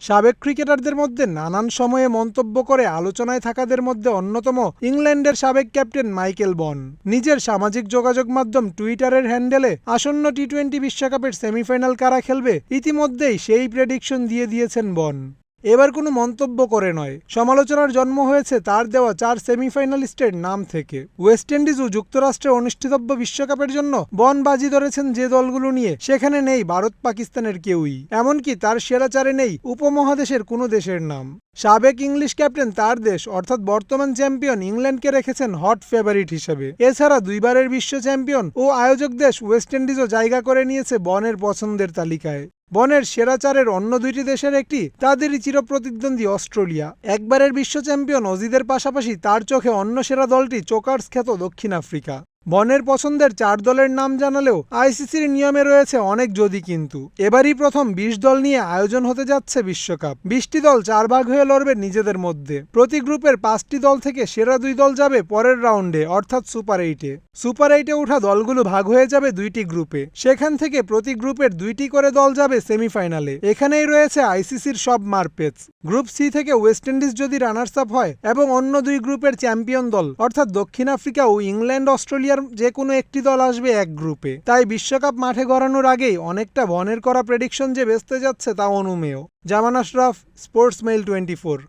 সাবেক ক্রিকেটারদের মধ্যে নানান সময়ে মন্তব্য করে আলোচনায় থাকাদের মধ্যে অন্যতম ইংল্যান্ডের সাবেক ক্যাপ্টেন মাইকেল বন। নিজের সামাজিক যোগাযোগ মাধ্যম টুইটারের হ্যান্ডেলে আসন্ন টি-20 বিশ্বকাপের সেমিফাইনাল কারা খেলবে ইতিমধ্যেই সেই প্রেডিকশন দিয়ে দিয়েছেন বন। এবার কোনো মন্তব্য করে নয়, সমালোচনার জন্ম হয়েছে তার দেওয়া 4 সেমিফাইনালিস্টের নাম থেকে। ওয়েস্ট ইন্ডিজ ও যুক্তরাষ্ট্রে অনুষ্ঠিতব্য বিশ্বকাপের জন্য বন বাজি ধরেছেন যে দলগুলো নিয়ে, সেখানে নেই ভারত পাকিস্তানের কেউই, এমনকি তার সেরা 4-এ নেই উপমহাদেশের কোনো দেশের নাম। সাবেক ইংলিশ ক্যাপ্টেন তার দেশ অর্থাৎ বর্তমান চ্যাম্পিয়ন ইংল্যান্ডকে রেখেছেন হট ফেভারিট হিসেবে। এছাড়া 2 বারের বিশ্ব চ্যাম্পিয়ন ও আয়োজক দেশ ওয়েস্ট ইন্ডিজও জায়গা করে নিয়েছে বনের পছন্দের তালিকায়। বনের সেরা 4-এর অন্য 2টি দেশের একটি তাদেরই চিরপ্রতিদ্বন্দ্বী অস্ট্রেলিয়া। একবারের বিশ্ব চ্যাম্পিয়ন অজিদের পাশাপাশি তার চোখে অন্য সেরা দলটি চোকার্স খ্যাত দক্ষিণ আফ্রিকা। বনের পছন্দের 4 দলের নাম জানালেও আইসিসির নিয়মে রয়েছে অনেক যদি কিন্তু। এবারই প্রথম 20 দল নিয়ে আয়োজন হতে যাচ্ছে বিশ্বকাপ। 20টি দল 4 ভাগ হয়ে লড়বে নিজেদের মধ্যে। প্রতি গ্রুপের 5টি দল থেকে সেরা 2 দল যাবে পরের রাউন্ডে অর্থাৎ সুপার 8-এ। সুপার 8-এ ওঠা দলগুলো ভাগ হয়ে যাবে 2টি গ্রুপে। সেখান থেকে প্রতি গ্রুপের 2টি করে দল যাবে সেমিফাইনালে। এখানেই রয়েছে আইসিসির সব মারপ্যাচ। গ্রুপ সি থেকে ওয়েস্ট ইন্ডিজ যদি রানার্স আপ হয় এবং অন্য 2 গ্রুপের চ্যাম্পিয়ন দল অর্থাৎ দক্ষিণ আফ্রিকা ও ইংল্যান্ড অস্ট্রেলিয়ার যে কোনো একটি দল আসবে এক গ্রুপে। তাই বিশ্বকাপ মাঠে গড়ানোর আগেই অনেকটা বনের করা প্রেডিকশন যে বেচতে যাচ্ছে তা অনুমেয়। জামান আশরাফ, স্পোর্টস মেইল 24।